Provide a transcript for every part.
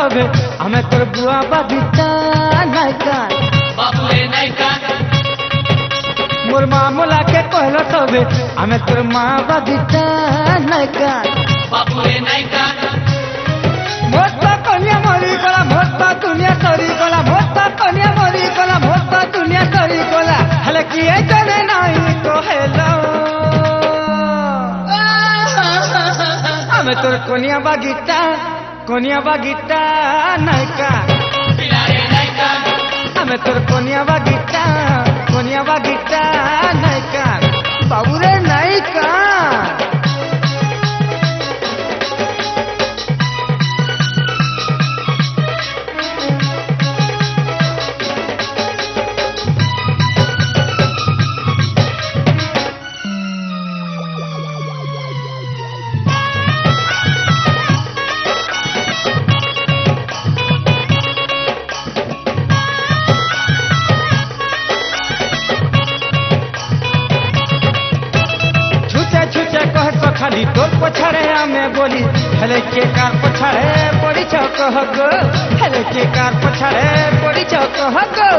सबे आमे तोर बुआ बागिता नायका बाबुए नायका मोर मामला के कहलो सबे आमे तोर माँ बागिता नायका बाबुए नायका मोटा कन्या मरी गला मोटा दुनिया सरी गला मोटा कन्या मरी गला मोटा दुनिया सरी गला हले किए जाने नहीं कहेलो आमे तोर कन्या बागिता नायका पिलारे नायका आमे तोर कन्या बागिता नायका बाबुरे नायका खाली तोर पछाड़े आमे बोली हेले के कार पछाड़े पड़ी छ कह गो हेले के कार पछाड़े पड़ी छ कह गो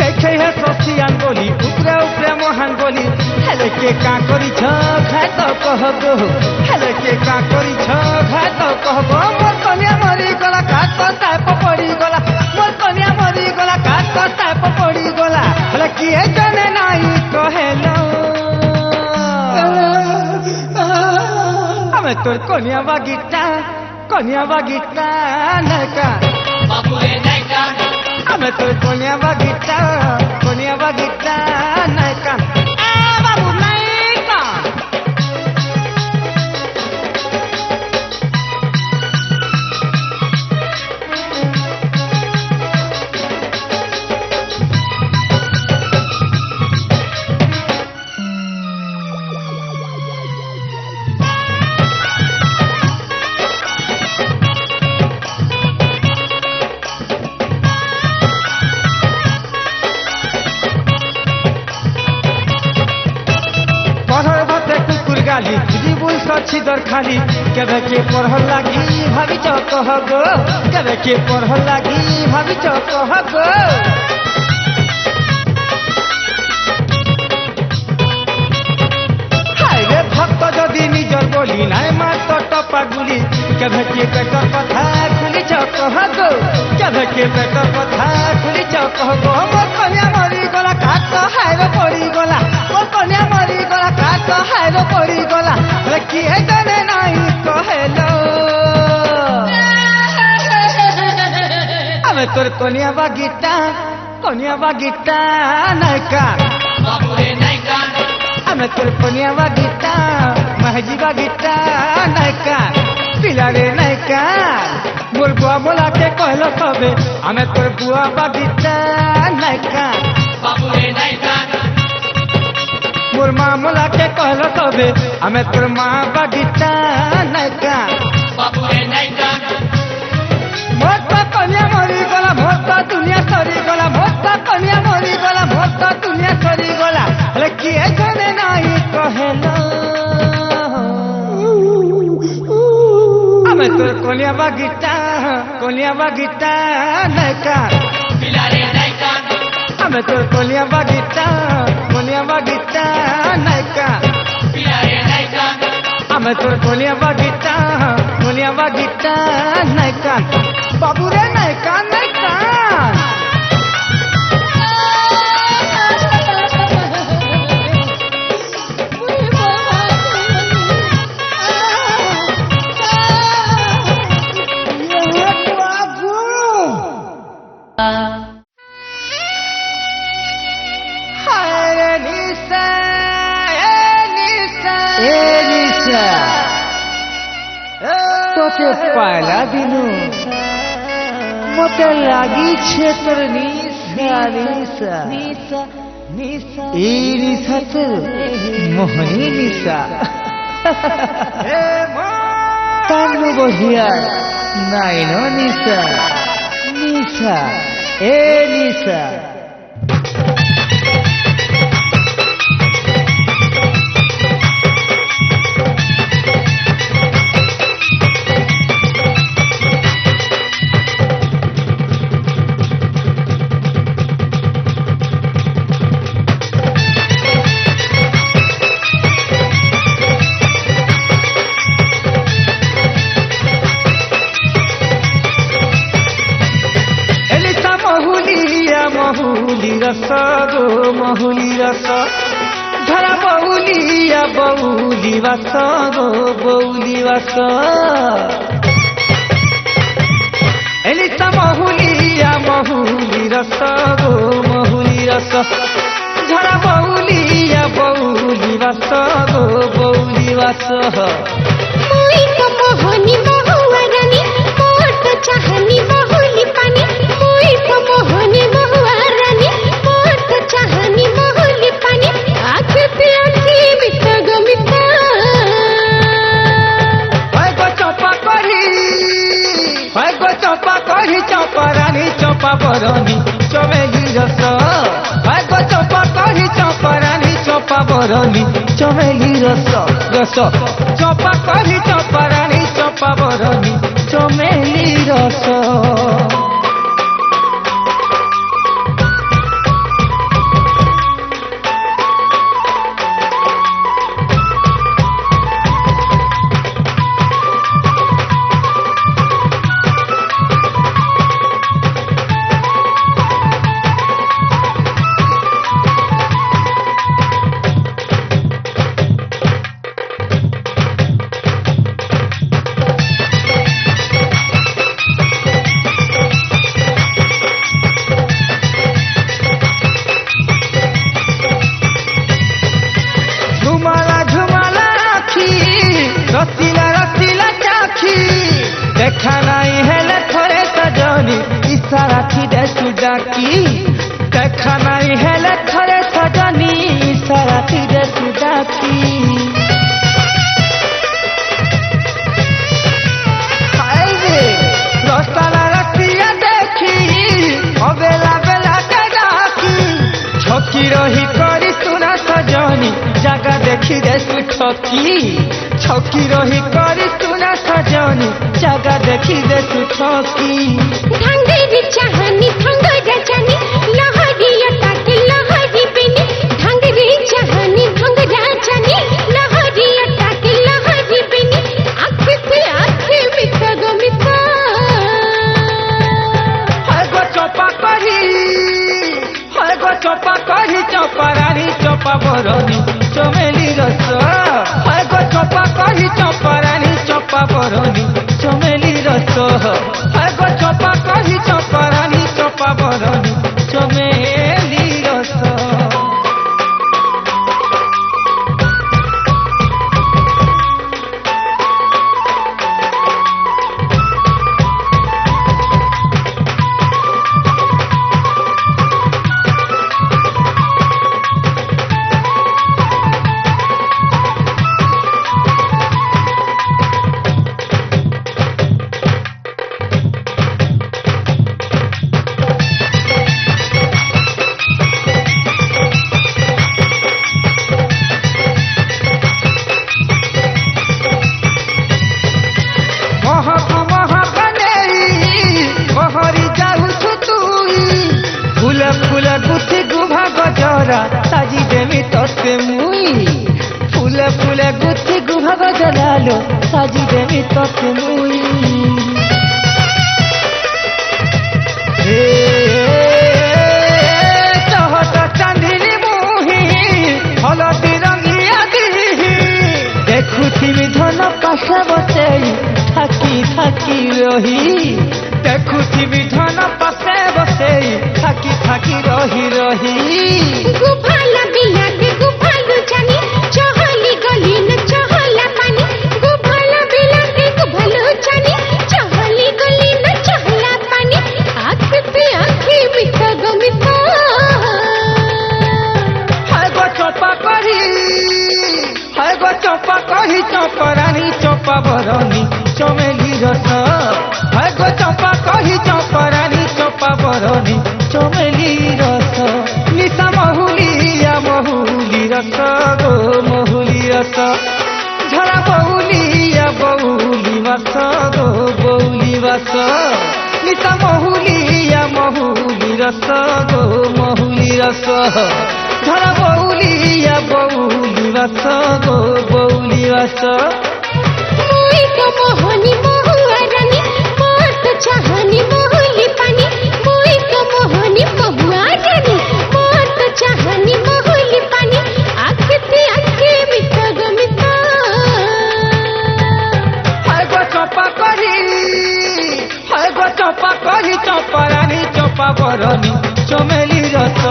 देखे है सोसियान बोली ऊपरे ऊपरे मोहन बोली हेले के का करी छ खाए तो कह गो हेले के का करी छ खाए तो कह गो मोर कन्या मरी गला काट तो टाइप पड़ी गला मोर कन्या मरी गला काट तो टाइप पड़ी गला हले किए जाने नहीं कहेलो हमें तोर कन्या बागिता नायका बाबुए नायका हमें तोर कन्या बागिता नायका बाबू नायका गाली जीबुल सची दर खाली केबे के पढ़ल लागी भाभी च कह गो केबे के पढ़ल लागी भाभी च कह गो हाय रे भक्त जदि निजर बोली नाय मात टपा गुली केबे के पेटर कथा खुली च कह गो केबे के पेटर कथा खुली च कह गो मोर कन्या मरी गला काट हाय रे पड़ी गला मोर कन्या मरी गला काट हाय रे पड़ी गला हले किए जाने नहीं कहेलो आमे तोर कन्या बागिता नायका बाबुए नायका आमे तोर कन्या बागिता महजी बागिता नायका पिलारे नायका मोर बुआ बोला के कहलो सबे आमे तोर बुआ बागिता नायका बाबुए नायका मोर मामला के कहलो सबे आमे तोर माँ बागिता नायका बाबुए नायका मोटा कन्या मरी गला मोटा दुनिया सरी गला मोटा कन्या मरी गला मोटा दुनिया सरी गला हले किए जाने नहीं कहेलो आमे तोर कन्या बागिता नायका पिलारे नायका आमे तोर कन्या बागिता नायका पिलारे नायका आमे तोर कन्या बागिता नायका बाबुरे नायका तोते पहला दिनु मते लागी छे तोर निशा ई निशा तो मोहनी निशा तानु बहिया नाइनो निशा ए निशा মহুলি রস গো মহুলি রস ঝরা বউলিয়া বউলি বাস গো বউলি বাস এলিসা মহুলিয়া মহুলি রস গো মহুলি রস ঝরা বউলিয়া বউলি বাস গো বউলি বাস মুই তো মোহনী মহুয়া রানী মোর তো চাহনি মহুলি পানি মুই তো মোহনী মহুয়া রানী মোর তো চাহনি মহুলি পানি আঁখতে আঁখি মিঠা গো মিঠা হয় গো চপা করি চপা রানী চপা বরণী চমেলি রস হয় গো চপা করি চপা রানী চপা বরণী চমেলি রস রস চপা করি চপা রানী চপা বরণী চমেলি রস রসিলা রসিলা চাখি দেখা নাই হেলে থরে সজনী ইশারাথি দেশু ডাকি দেখা নাই হেলে থরে সজনী ইশারাথি দেশু ডাকি রসলা রসিয়া দেখি অবেলা বেলা ডাকি ছকি রহি করি সুনা সজনী জাগা দেখি দেশু ঠকি ছকি রহি করি সুনা সজনী জাগা দেখি দেশু ঠকি ঢাঙ্গেরি চাহনি ঢাঙ্গরা জানি লহরিয়া টাকে লহরি বেনি ঢাঙ্গেরি চাহনি ঢাঙ্গরা জানি লহরিয়া টাকে লহরি বেনি আঁখতে আঁখে মিঠা গো মিঠা হয় গো চপা করি চপা রানী চপা বরণী চমেলি রস হয় গো চপা করি চপা রানী চপা বরণী চমেলি রস হয় গো চপা করি চপা রানী চপা বরণী চমেলি রস ফুলে গুথি গুভা গজরা সাজি দেমি ততে মুই ফুলে ফুলে গুথি গুভা গজরালো সাজি দেমি ততে মুই চহট চাঁদিনী মুহি হলদি রঙিয়া দিহি দেখুথিবি ধন পাশে বসেই থাকি থাকি রহি দেখুথিবি ধন পাশে বসেই থাকি থাকি রহি রহি গুভালা বিলাতে গুভালু জানি চহলি গলি না চহলা পানি গুভালা বিলাতে গুভালু জানি চহলি গলি না চহলা পানি আঁখতে আঁখি মিঠা গো মিঠা হয় গো চপা করি চপা রানী চপা বরণী চমেলি রস হয় গো চপা করি চপা রানী চপা বরণী চমেলি রস নিশা মহুলিয়া মহুলি রস গো মহুলি রস ঝরা বউলিয়া বউলি বাস গো বউলি বাস নিশা মহুলিয়া মহুলি রস গো মহুলি রস ঝরা বউলিয়া বউলি বাস গো বউলি বাস মুই তো মোহনী মহুয়া রানী মোর তো চাহনি মহুলি পানি মুই তো মোহনী মহুয়া রানী চম্পারানী চম্পা বরণী চমেলি রস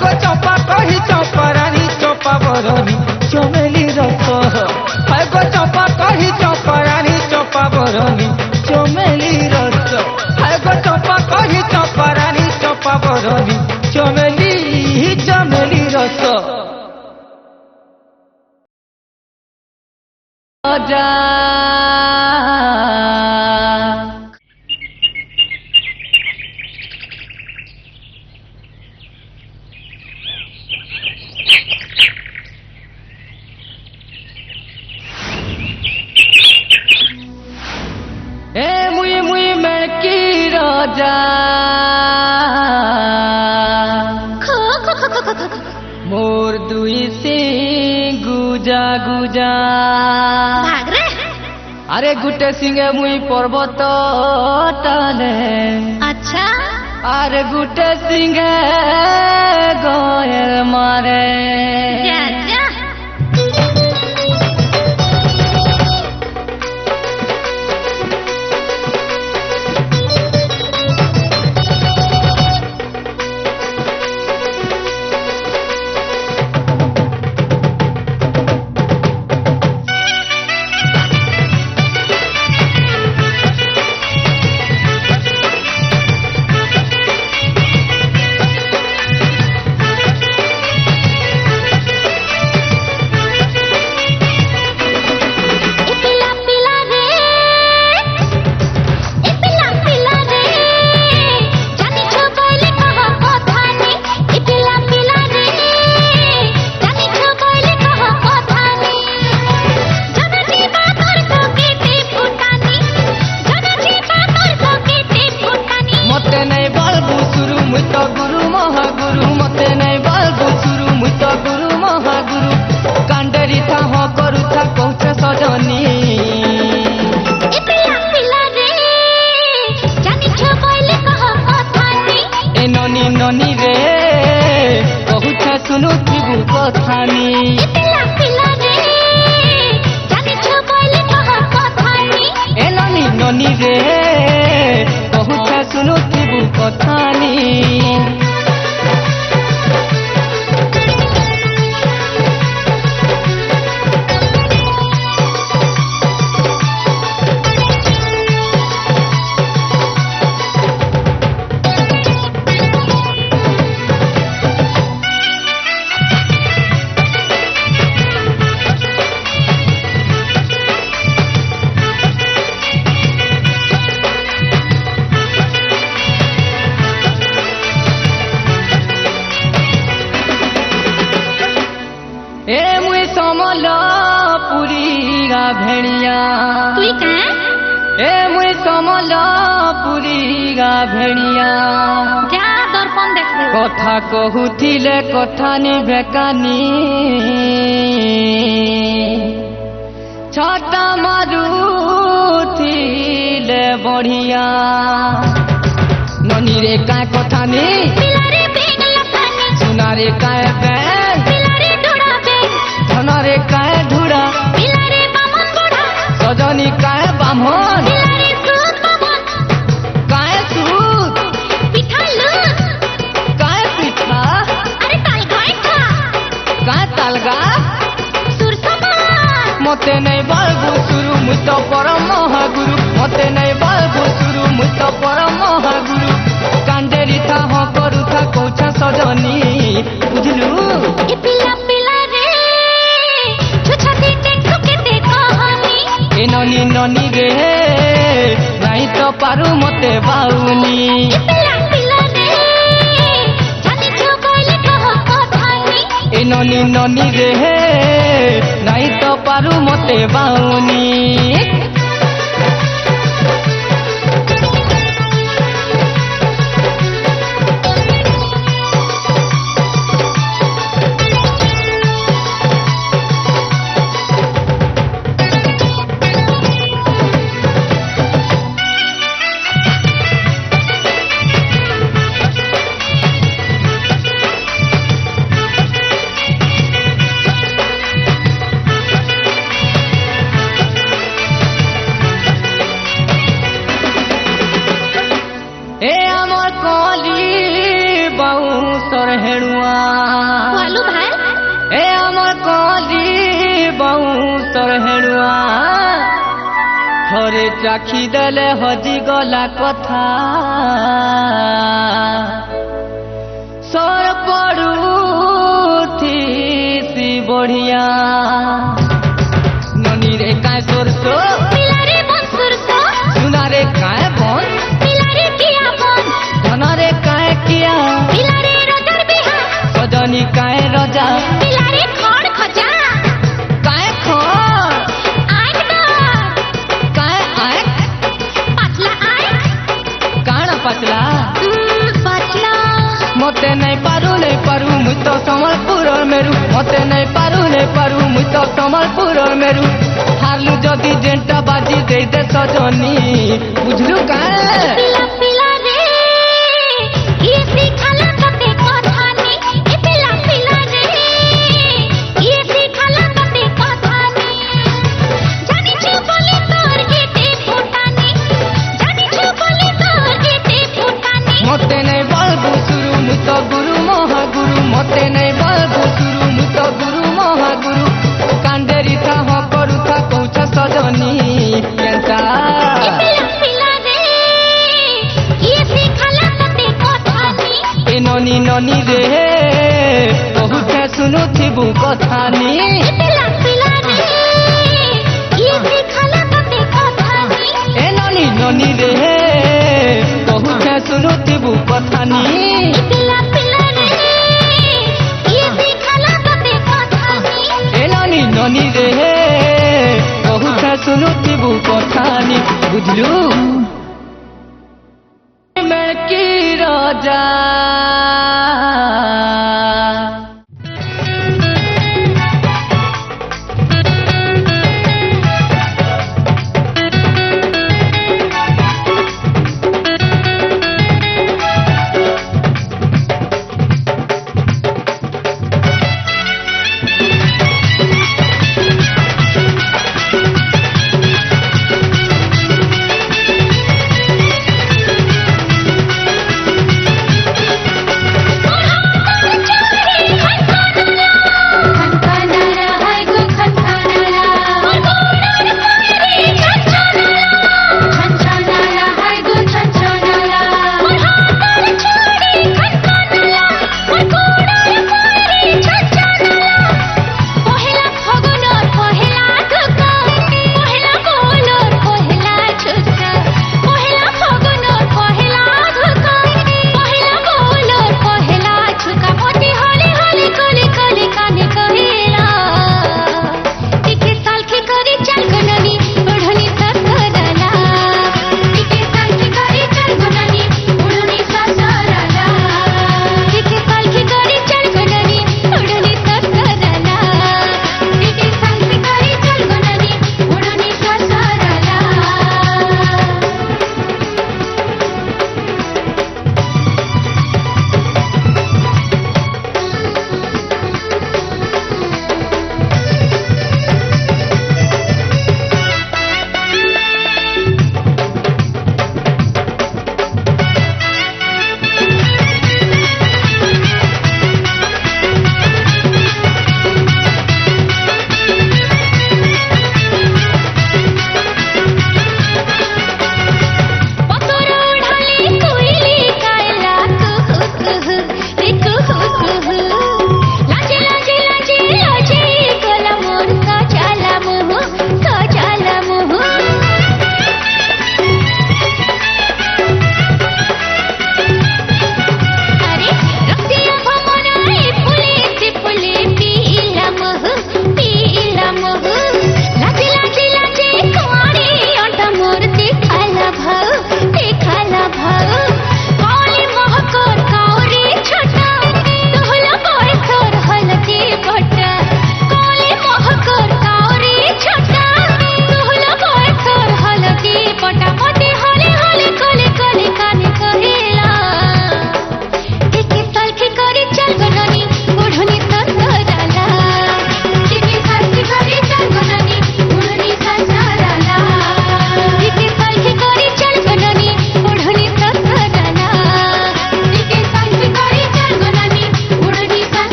গো চম্পা কহি চম্পারানী চম্পা বরণী চমেলি রস গো চম্পা কহি চম্পারানী চম্পা বরণী চমেলি রস গো চম্পা কহি চম্পারানী চম্পা বরণী চমেলি চমেলি রস যা এ মুই মুই মেকি রাজা মোর দুই সিং গুজা গুজা ভাগ রে আরে গুটে সিংহে মুই পর্বত টানে আচ্ছা আরে গুটে সিংহে গয়ের মারে যা যা ননী রে কহুছ শুনু থিবু কথানি এ ননী ননী রে কহুছ শুনু থিবু কথানি ए मुई समलपुरी गा भेड़िया তুই কাঁ ए मुई समलपुरी गा भेड़िया যা দর্পণ দেখবে কথা কহুথিলে কথা নিভেকানি ছটা মারুথিলে বঢ়িয়া ননী রে কায় কথা নি পিলারে বেগ লতানি সুনারে কায় বেগ পিলারে ডোড়া বেগ ধনরে কায় ধুরা পিলারে বামন বড়া সজনী কায় বামন পিলারে সুত বামন কায় সুত পিঠা লুত কায় পিঠা আরে তাল গায়ঠা কায় তালগা সুর সমান মতে নাই বালবু সুরু মুই তো পরম মহাগুরু মতে নাই বালবু সুরু মুই তো পরম মহাগুরু কান্ডেরি থা হ করু থা কৌছা সজনী বুঝলু এ পিলা পিলা রে ছুছাতে টেকুকেতে কহানি এ ননী ননী রে নাই তো পারু মতে বাউনি এ পিলা পিলা রে জানিছ কইলে কহ কথানি এ ননী ননী রে নাই তো পারু মতে বাউনি বাউঁশর হেড়ুয়া বলো ভাই এ আমার কলি বাউঁশর হেড়ুয়া থরে চাখি দেলে হজি গলা কথা সর পড়ুথিসি বঢ়িয়া ননিরে কায় সরষ পিলারে বনসুরস সুনারে কায় বন পিলারে কিয়া বন ধনরে কায় কিয়া পিলারে রজার বিহা সজনী কায় রজা পিলারে খড় খজা কায় খড় আইক দর কায় আয় পাতলা আইক কাণ পাতলা পাতলা মতে নাই পারু মুই তো সম্বলপুর মেরু মতে নাই পারু মুই তো সম্বলপুর মেরু হারলু যদি জেন্টা বাজি দেই দে সজনী বুঝলু কায় পিলা পিলা রে ইয়ে শিখালা তোতে কথা নি এ পিলা পিলা রে ইয়ে শিখালা তোতে কথা নি জানিছু বলি তোর গেটে ফোটানি জানিছু বলি তোর গেটে ফোটানি মতে নাই বলবু শুরু মুই তো গুরু মহাগুরু মতে নাই বলবু শুরু মুই তো গুরু মহাগুরু কান্দেরি থা হ করু থা কৌছ সজনী কেনতা এ পিলা পিলা রে ইয়ে শিখালা তোতে কথা নি এ ননি ননি রে বহুতে শুনুথিবু কথা নি এ পিলা পিলা রে ইয়ে শিখালা তোতে কথা নি এ ননি ননি রে বহুতে শুনুথিবু কথা নি পিলা পিলা রে ইয়ে শিখালা তোতে কথা নি এ ননি ননি রে বহুতে শুনুথিবু কথা নি বুঝলু মেকি রাজা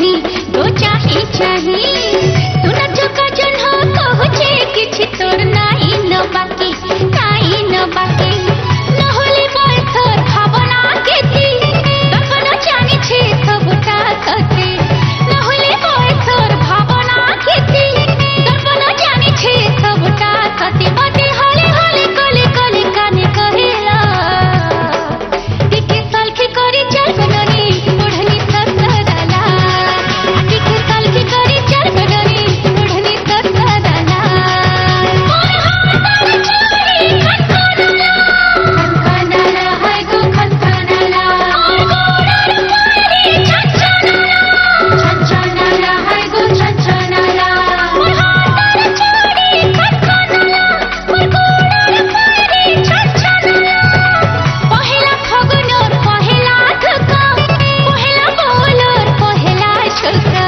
नहीं तो चाही चाही सुना चुका जन हो कहूचे किछि तोर नाही न बाकी नाही न बाकी न होले बयथर भावना केती दर्पण जानि छे सबटा सते न होले बयथर भावना केती दर्पण जानि छे सबटा सते मते हले हले कले कले काने कहेला दिखे सलखी करी चल गननी ओढ़नी ससराला दिखे सलखी करी चल गननी ओढ़नी ससराला मोर हाथ चोरी खनखनाला खनखनाला हाय गो खनखनाला मोर गोड़र पारी छछनाला छछनाला हाय गो छछनाला मोर हाथ चोरी खनखनाला मोर गोड़र पारी छछनाला पहला फगुनर पहला धुका पहला बोलर पहला छुका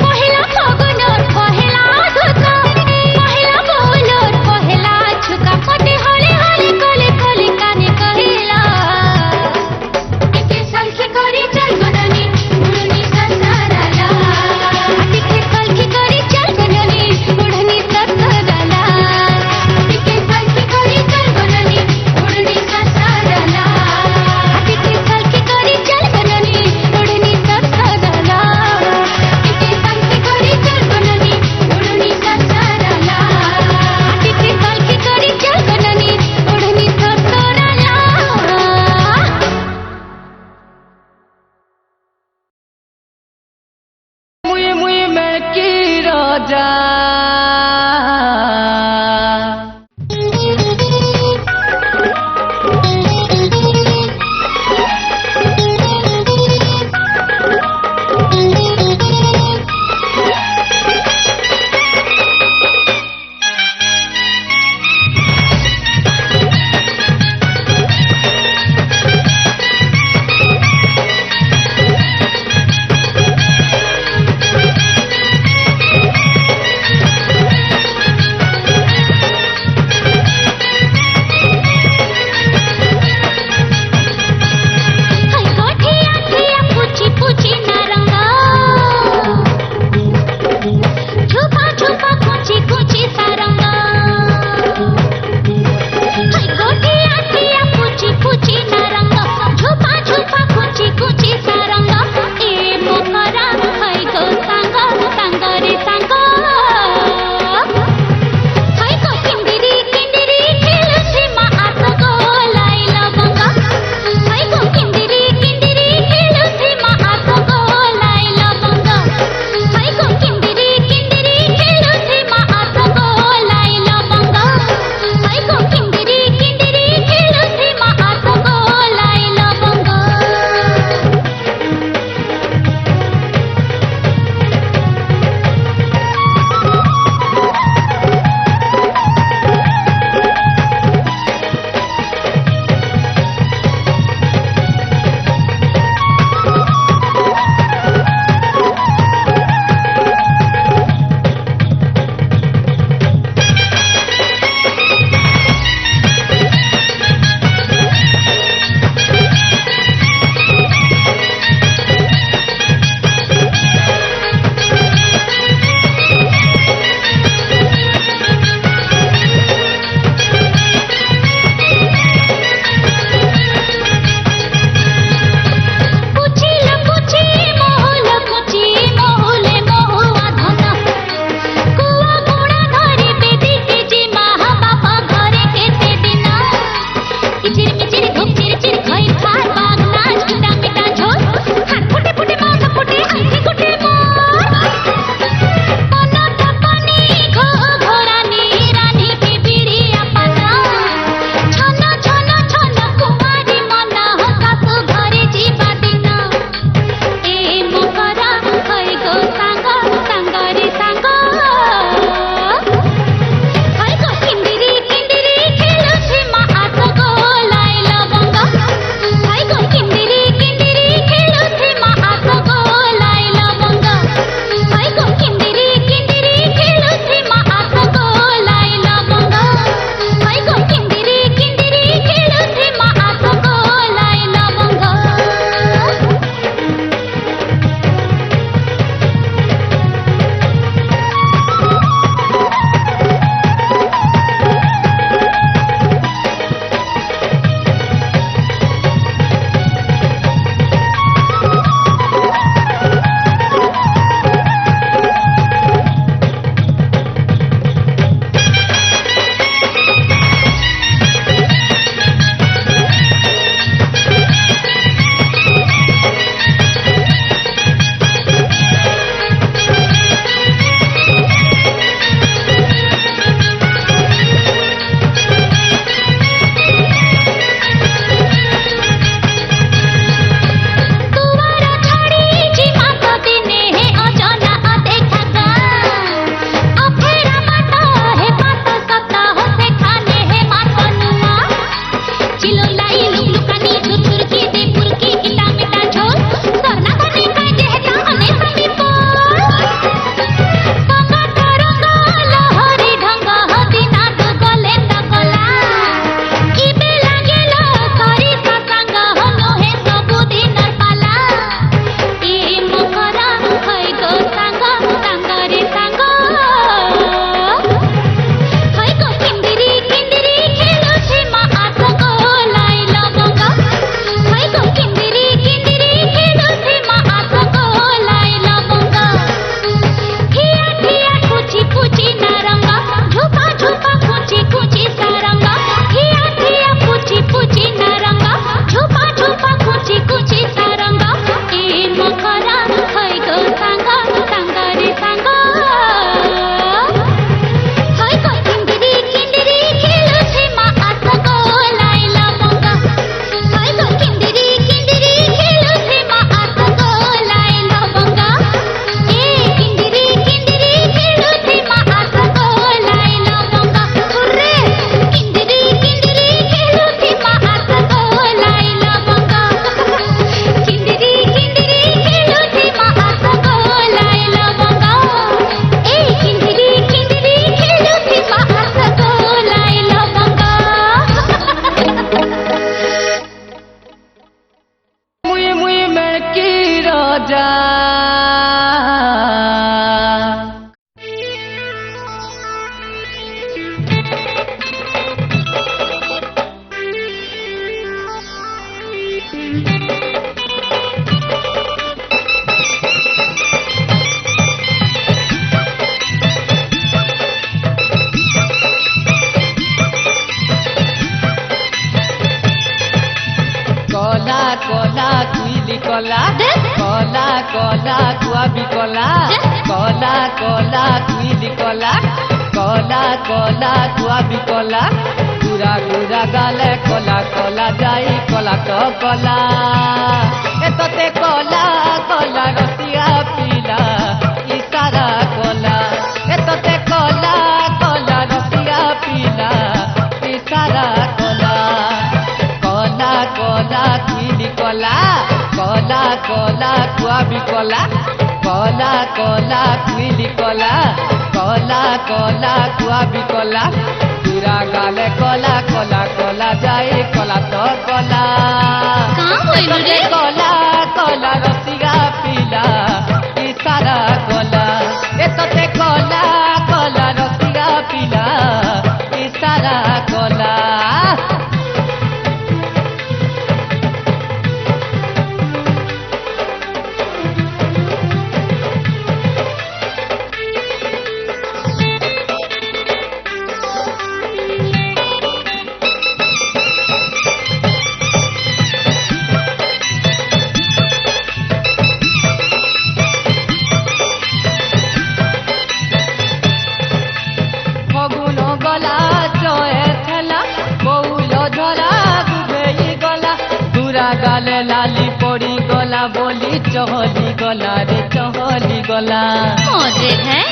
पहला फगुनर पहला धुका पहला बोलर पहला छुका पटे हले हले कले कले काने कहेला दिखे सलखी करी चल गननी उड़नी ससराला दिखे सलखी करी चल गननी उड़नी ससराला दिखे सलखी करी चल गननी उड़नी ससराला दिखे सलखी करी चल गननी उड़नी ससराला दिखे सलखी करी चल गननी उड़नी ससराला दिखे सलखी करी चल गननी उड़नी ससराला मुई मुई में की राजा কলা কুইলি কলা কলা কলা কুয়াবি কলা কলা কলা কুইলি কলা কলা কলা কুয়াবি কলা গুড়া গুড়া গালে কলা কলা যাই কলা তো কলা এততে কলা কলা রসিয়া পিলা ইসারা কলা এততে কলা কলা রসিয়া পিলা ইসারা কলা কলা কলা কুইলি কলা কলা কলা কুয়াবি কলা কলা কলা কুইলি কলা কলা কলা কুয়াবি কলা পুরা গালে কলা কলা কলা যায় কলা তো কলা কলা কলা রসিয়া পিলা ইসারা কলা এততে কলা কলা রসিয়া পিলা ইসারা কলা গালে লালি পড়ি গলা বলি চহলি গলা রে চহলি গলা মজে হ্যাঁ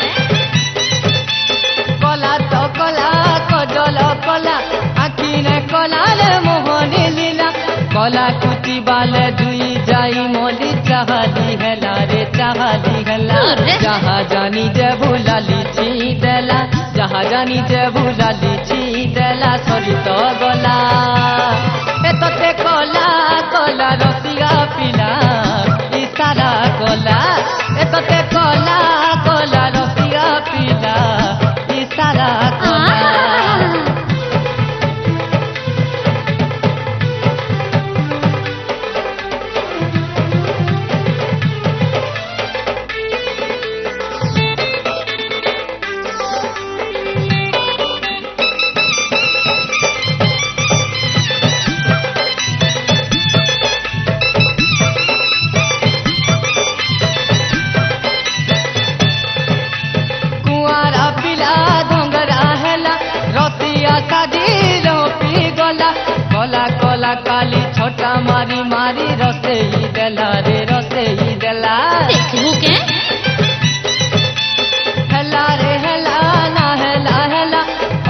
কলা তো কলা কজল কলা আখি নে কলা রে মোহনী লীলা কলা কুটি বালে দুই যাই মলি চাহালি হেলা রে চাহালি হেলা যাহা জানি যে ভুলালি ছি দেলা যাহা জানি যে ভুলালি ছি দেলা সরিত গলা এততে কলা কলা রসিয়া পিলা ইসারা কলা এততে কলা কলা রসিয়া পিলা ইসারা কলা কলা কলা কালি ছোটা মারি মারি রসেই দেলা রে রসেই দেলা দেখবো কে হেলা রে হেলা না হেলা হেলা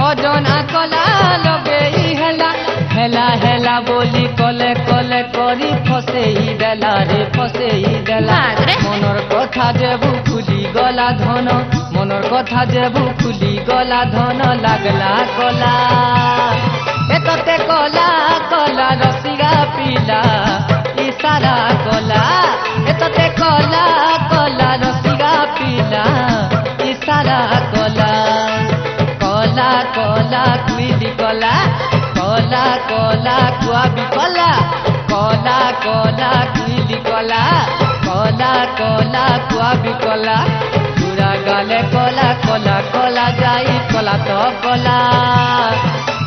অজনা কলা লগেই হেলা হেলা হেলা বলি কলে কলে করি ফসেই দেলা রে ফসেই দেলা মনর কথা যেবু খুলি গলা ধন মনর কথা যেবু খুলি গলা ধন লাগলা কলা এততে কলা কলা রসিয়া পিলা ইসারা কলা এততে কলা কলা রসিয়া পিলা ইসারা কলা কলা কলা কুইলি কলা কলা কলা কুয়াবি কলা কলা কলা কুইলি কলা কলা কলা কুয়াবি কলা পুরা গালে কলা কলা কলা যাই কলা তো কলা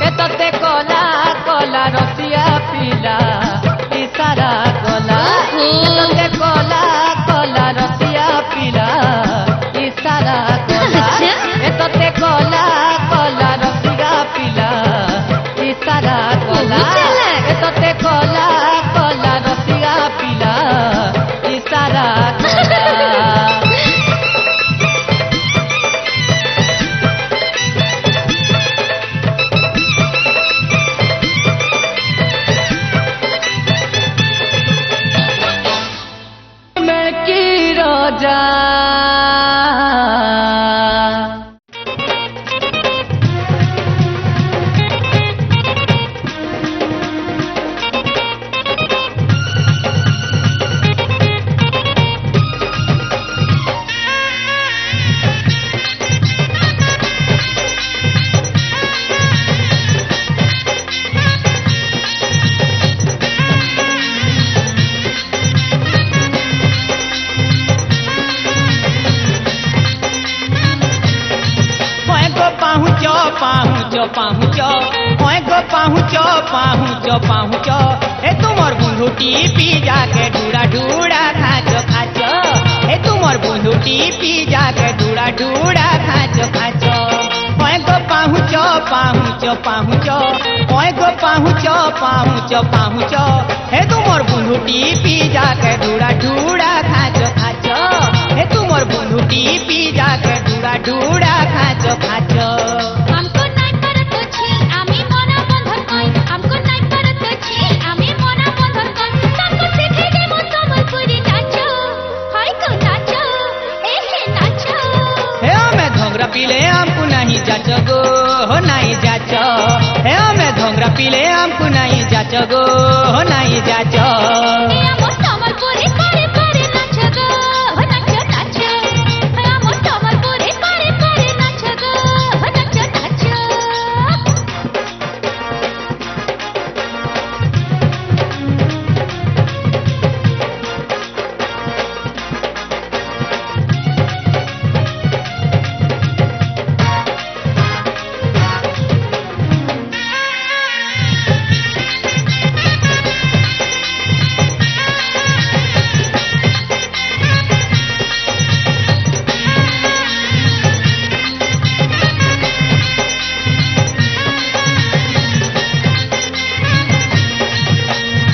এততে কলা কলা রসিয়া পিলা ইসারা কলা এততে কলা কলা রসিয়া পিলা ইসারা কলা এততে কলা কলা রসিয়া পিলা ইসারা কলা এততে কলা কলা রসিয়া পিলা ইসারা কলা পাহুচ ওই গো পাহুচ পাহুচ পাহুচ এ তোমার বন্ধুটি পিজাকে ডুড়া ডুড়া খাচ খাচ এ তোমার বন্ধুটি পিজাকে ডুড়া ডুড়া খাচ খাচ ওই গো পাহুচ পাহুচ পাহুচ ওই গো পাহুচ পাহুচ পাহুচ এ তোমার বন্ধুটি পিজাকে ডুড়া ডুড়া খাচ খাচ এ তোমার বন্ধুটি পিজাকে ডুড়া ডুড়া খাচ খাচ हमको नहीं परत छी आमी मोना बंधन कई हमको नहीं परत छी आमी मोना बंधन कई सबको सिखे देबो संबलपुरी नाचो हाय को नाचो ए हे नाचो हे हमें धोंगरा पीले हमको नहीं जाच गो हो नहीं जाच हे हमें धोंगरा पीले हमको नहीं जाच गो हो नहीं जाच ए हमो संबलपुरी करे करे नाचो गो हो नाचो नाचो ए हमो संबलपुरी करे करे नाचो गो हो नाचो नाचो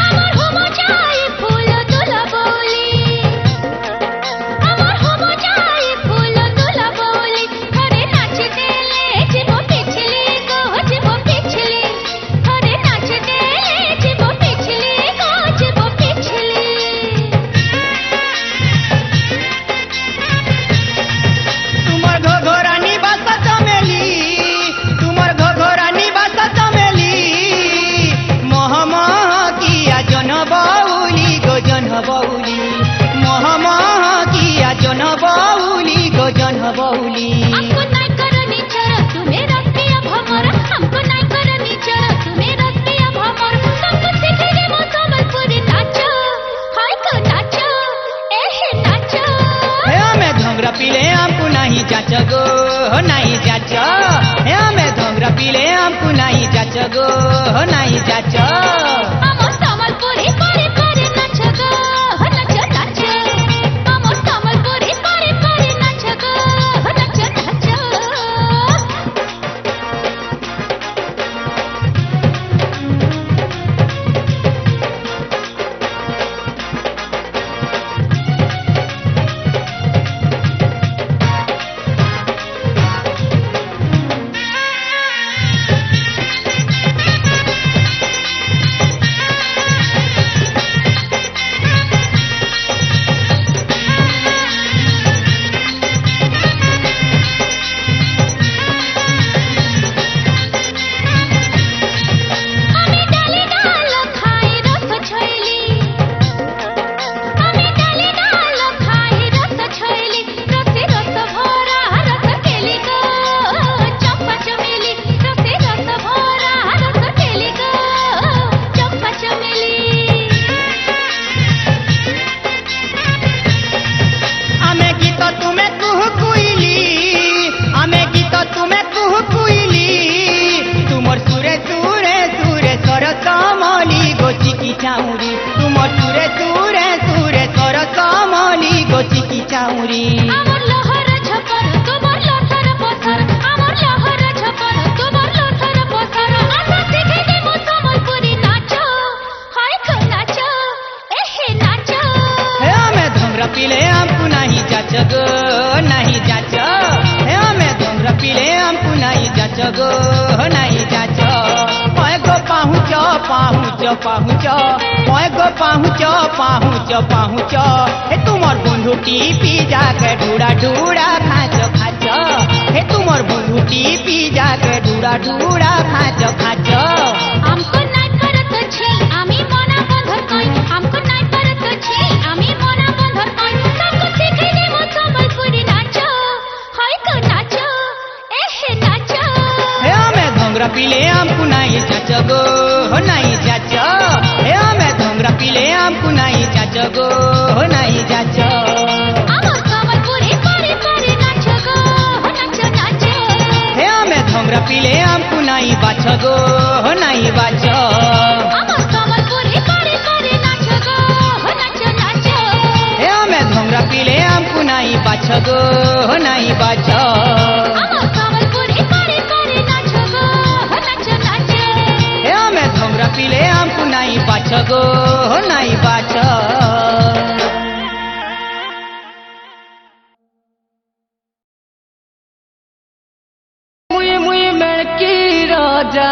আমার হোমো চাই ফুল তোলা বলি আমার হোমো চাই ফুল তোলা বলি ঘরে নাচ দেলে জীব পিছলি গো জীব পিছলি ঘরে নাচ দেলে জীব পিছলি গো জীব পিছলি तुम्हार घोघरानी बासा चमेली तुम्हार घोघरानी बासा चमेली मह मह किया जन बाउली गो जन बाउली मह मह किया जन बाउली गो जन बाउली हमको नहीं करनी चर तुम्हें रतिया भमर हमको नहीं करनी चर तुम्हें रतिया भमर सबको सिखे देबो संबलपुरी नाचो हाय को नाचो ए हे नाचो हे हमें धोंगरा पीले हमको नहीं जाच गो हो नहीं जाच हे हमें धोंगरा पीले हमको नहीं जाच गो हो नहीं जाच हमो संबलपुरी करे करे नाचो गो हो नाचो नाचो हमो संबलपुरी करे करे नाचो गो हो नाचो नाचो আমি ডালে ডাল খাই রস ছইলি আমি ডালে ডাল খাই রস ছইলি রসে রস ভরা রস কেলি গো চম্পা চমেলি রসে রস ভরা রস কেলি গো চম্পা চমেলি आमे गीत तुम्हें कुह कुइली आमे गीत तुम्हें कुह कुइली तुमर सुरे सुरे सुरे सर कमली गोची की चाउरी तुमर सुरे सुरे सुरे सर कमली गोची की चाउरी আমার লহর ঝপর তোমার লথর পথর আমার লহর ঝপর তোমার লথর পথর আশা শিখে দেবো সম্বলপুরি নাচো হায় খো নাচো এ হে নাচো हे हमें धोंगरा पीले हमको नहीं जाच गो नहीं जाच हे हमें धोंगरा पीले हमको नहीं जाच गो नहीं जाच ओए गो पाहुच पाहुच पाहुच ओए गो पाहुच पाहुच पाहुच हे तुमर बंधुटी पिजा के डुड़ा डुड़ा खाच खाच हे तुमर बंधुटी पिजा के डुड़ा डुड़ा खाच खाच हमको नहीं परत छी आमी मोना बंधन कई हमको नहीं परत छी आमी मोना बंधन कई सबको सिखे देबो संबलपुरी नाचो हाय को नाचो ए हे नाचो हे हमें धोंगरा पीले हमको नहीं जाच गो हो नहीं जाच हे हमें धोंगरा पीले हमको नहीं जाच गो हो नहीं जाच আমার সম্বলপুরি করে করে নাচো গো নাচো নাচো हे हमें धोंगरा पीले हमको नहीं বাছ গো নাই বাছ আমার কমলপুরে করে করে নাচো গো নাচো নাচো এ আমি ধোমরা পিলে আমকু নাই বাছ গো নাই বাছ আমার কমলপুরে করে করে নাচো গো নাচো নাচো এ আমি ধোমরা পিলে আমকু নাই বাছ গো নাই বাছ मुई मुई मेड़की राजा